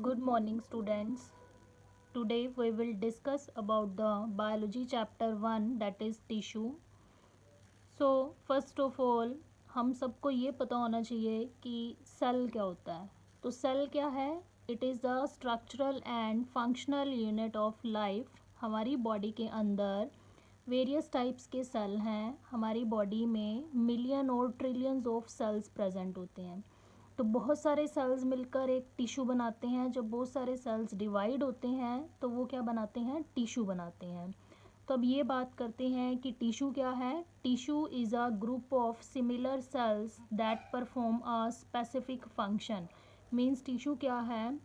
Good morning students. Today we will discuss about the biology chapter 1 that is tissue. So first of all हम सबको ये पता होना चाहिए कि सेल क्या होता है. तो सेल क्या है? It is the structural and functional unit of life. हमारी बॉडी के अंदर वेरियस टाइप्स के सेल हैं. हमारी बॉडी में मिलियन और ट्रिलियंस ऑफ सेल्स प्रेजेंट होते हैं. तो बहुत सारे सेल्स मिलकर एक टिश्यू बनाते हैं. जब बहुत सारे सेल्स डिवाइड होते हैं तो वो क्या बनाते हैं? टिश्यू बनाते हैं. तो अब ये बात करते हैं कि टिश्यू क्या है. Tissue is a group of similar sales that perform a specific function. Means tissue क्या है?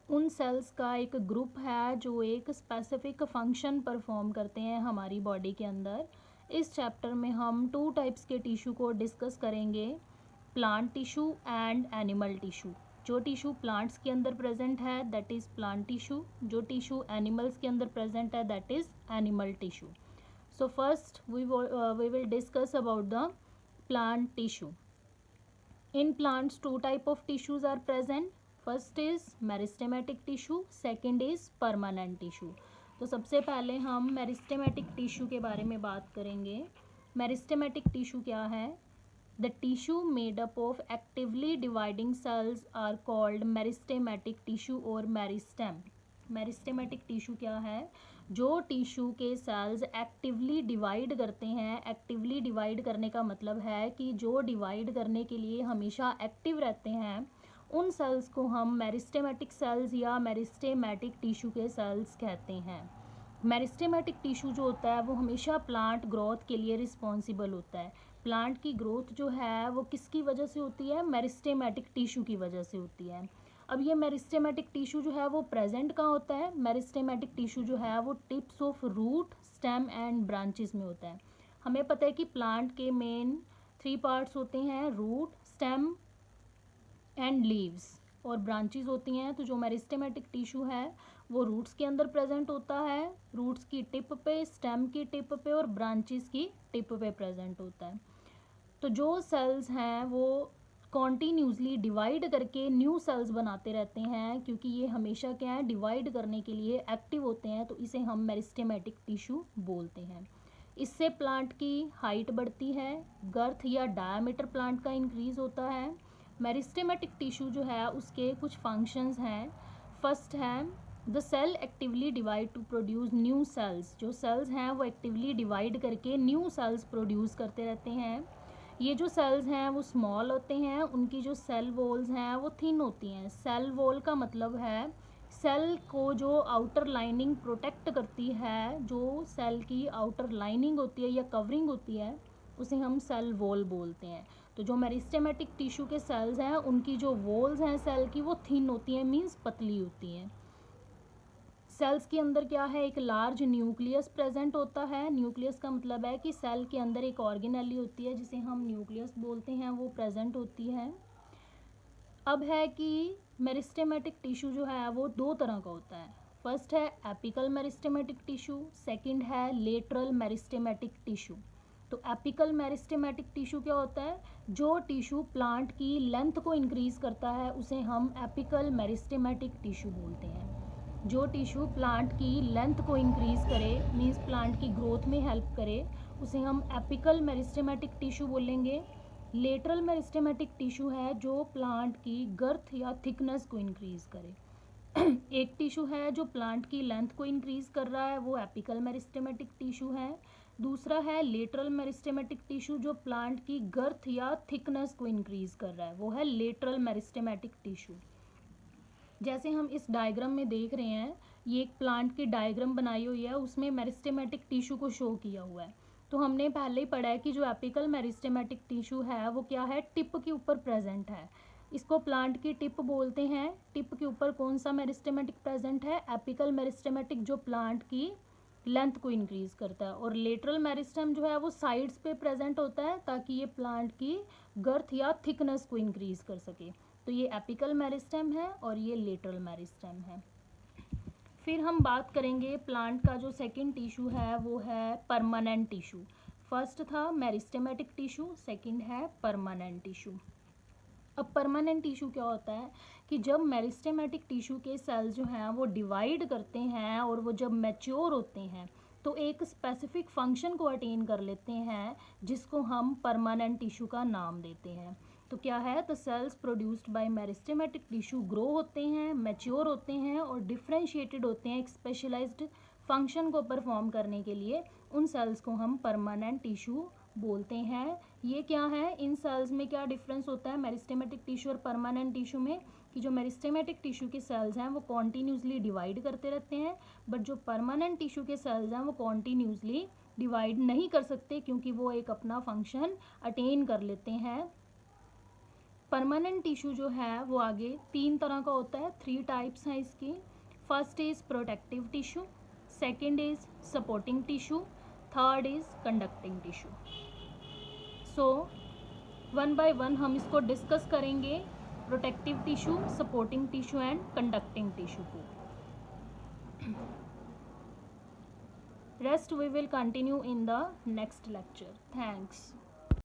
उन सेल्स का एक ग्रुप है जो एक स्पेसिफिक फंक्शन परफॉर्म करते हैं हमारी बॉडी के अंदर. इस चैप्टर में हम टू टाइप्स के टिश्यू को डिस्कस करेंगे, plant tissue and animal tissue. जो टिश्यू प्लांट्स के अंदर प्रेजेंट है दैट इज़ प्लांट टिश्यू. जो टिश्यू एनिमल्स के अंदर प्रेजेंट है that is animal tissue. So first we will discuss about the plant tissue. In plants, two type of tissues are present. First is meristematic tissue, second is permanent tissue. तो सबसे पहले हम meristematic tissue के बारे में बात करेंगे. Meristematic tissue क्या है? The tissue made up of actively dividing cells are called meristematic tissue or meristem. Meristematic tissue क्या है? जो टिश्यू के सेल्स एक्टिवली डिवाइड करते हैं. एक्टिवली डिवाइड करने का मतलब है कि जो डिवाइड करने के लिए हमेशा एक्टिव रहते हैं उन सेल्स को हम मेरिस्टेमेटिक सेल्स या मेरिस्टेमेटिक टिश्यू के सेल्स कहते हैं. मेरिस्टेमेटिक टिश्यू जो होता है वो हमेशा प्लांट ग्रोथ के लिए रिस्पॉन्सिबल होता है. प्लांट की ग्रोथ जो है वो किसकी वजह से होती है? मेरिस्टेमेटिक टिश्यू की वजह से होती है. अब ये मेरिस्टेमेटिक टिश्यू जो है वो प्रेजेंट कहाँ होता है? मेरिस्टेमेटिक टिश्यू जो है वो tips of root, stem and branches में होता है. हमें पता है कि प्लांट के मेन 3 पार्ट्स होते हैं, रूट, स्टेम एंड लीव्स, और ब्रांचेस होती हैं. तो जो मेरिस्टेमेटिक टिश्यू है वो रूट्स के अंदर प्रेजेंट होता है, रूट्स की टिप पे, स्टेम की टिप पे और ब्रांचेस की टिप पे प्रेजेंट होता है. तो जो सेल्स हैं वो कॉन्टीन्यूसली डिवाइड करके न्यू सेल्स बनाते रहते हैं, क्योंकि ये हमेशा क्या है? डिवाइड करने के लिए एक्टिव होते हैं. तो इसे हम मेरिस्टेमेटिक टिश्यू बोलते हैं. इससे प्लांट की हाइट बढ़ती है, गर्थ या डायामीटर प्लांट का इंक्रीज होता है. मेरिस्टेमेटिक टिश्यू जो है उसके कुछ फंक्शंस हैं. फर्स्ट है the cell actively divide to produce new cells. जो सेल्स हैं वो एक्टिवली डिवाइड करके न्यू सेल्स प्रोड्यूस करते रहते हैं. ये जो सेल्स हैं वो स्मॉल होते हैं. उनकी जो सेल वॉल्स हैं वो थिन होती हैं. सेल वॉल का मतलब है सेल को जो आउटर लाइनिंग प्रोटेक्ट करती है, जो सेल की आउटर लाइनिंग होती है या कवरिंग होती है, उसे हम सेल वॉल बोलते हैं. तो जो मेरिस्टेमेटिक टिश्यू के सेल्स हैं उनकी जो वॉल्स हैं सेल की वो थिन होती हैं, मीन्स पतली होती हैं. सेल्स के अंदर क्या है? एक लार्ज न्यूक्लियस प्रेजेंट होता है. न्यूक्लियस का मतलब है कि सेल के अंदर एक ऑर्गेनेली होती है जिसे हम न्यूक्लियस बोलते हैं, वो प्रेजेंट होती है. अब है कि मेरिस्टेमेटिक टिश्यू जो है वो दो तरह का होता है. फर्स्ट है एपिकल मेरिस्टेमेटिक टिश्यू, सेकंड है लेटरल मेरिस्टेमेटिक टिश्यू. तो एपिकल मेरिस्टेमेटिक टिश्यू क्या होता है? जो टिश्यू प्लांट की लेंथ को इंक्रीज करता है उसे हम एपिकल मेरिस्टेमेटिक टिश्यू बोलते हैं. जो टिश्यू प्लांट की लेंथ को इंक्रीज करे, मीन्स प्लांट की ग्रोथ में हेल्प करे, उसे हम एपिकल मेरिस्टेमेटिक टिश्यू बोलेंगे. लेटरल मेरिस्टेमेटिक टिश्यू है जो प्लांट की गर्थ या थिकनेस को इंक्रीज करे. एक टिश्यू है जो प्लांट की लेंथ को इंक्रीज कर रहा है, वो एपिकल मेरिस्टेमेटिक टिश्यू है. दूसरा है लेटरल मेरिस्टेमेटिक टिश्यू जो प्लांट की गर्थ या थिकनेस को इंक्रीज कर रहा है, वो है लेटरल मेरिस्टेमेटिक टिश्यू. जैसे हम इस डायग्राम में देख रहे हैं, ये एक प्लांट की डायग्राम बनाई हुई है, उसमें मेरिस्टेमेटिक टिश्यू को शो किया हुआ है. तो हमने पहले ही पढ़ा है कि जो एपिकल मेरिस्टेमेटिक टिश्यू है वो क्या है? टिप के ऊपर प्रेजेंट है. इसको प्लांट की टिप बोलते हैं. टिप के ऊपर कौन सा मेरिस्टेमेटिक प्रेजेंट है? एपिकल मेरिस्टेमेटिक, जो प्लांट की लेंथ को इंक्रीज करता है. और लेटरल मेरिस्टेम जो है वो साइड्स पे प्रेजेंट होता है ताकि ये प्लांट की गर्थ या थिकनेस को इंक्रीज कर सके. तो ये एपिकल मेरिस्टेम है और ये लेटरल मेरिस्टेम है. फिर हम बात करेंगे प्लांट का जो सेकंड टिश्यू है वो है परमानेंट टिश्यू. फर्स्ट था मेरिस्टेमेटिक टिश्यू, सेकंड है परमानेंट टिश्यू. अब परमानेंट टिश्यू क्या होता है कि जब मेरिस्टेमेटिक टिश्यू के सेल्स जो हैं वो डिवाइड करते हैं और वो जब मैच्योर होते हैं तो एक स्पेसिफिक फंक्शन को अटेन कर लेते हैं जिसको हम परमानेंट टिश्यू का नाम देते हैं। तो क्या है, the cells produced by meristematic tissue grow होते हैं, मैच्योर होते हैं और डिफ्रेंशिएटेड होते हैं एक स्पेशलाइज्ड फंक्शन को परफॉर्म करने के लिए। उन सेल्स को हम परमानेंट टिश्यू बोलते हैं। ये क्या है, इन सेल्स में क्या डिफरेंस होता है मेरिस्टेमेटिक टिश्यू और परमानेंट टिश्यू में, कि जो मेरिस्टेमेटिक टिश्यू के सेल्स हैं वो कॉन्टीन्यूसली डिवाइड करते रहते हैं, बट जो परमानेंट टिश्यू के सेल्स हैं वो कॉन्टीन्यूसली डिवाइड नहीं कर सकते क्योंकि वो एक अपना फंक्शन अटेन कर लेते हैं। परमानेंट टिश्यू जो है वो आगे 3 तरह का होता है, 3 टाइप्स हैं इसकी। First is protective tissue, second is supporting tissue, third is conducting tissue. So one by one हम इसको डिस्कस करेंगे, protective tissue, supporting tissue and conducting tissue को। Rest we will continue in the next lecture. Thanks.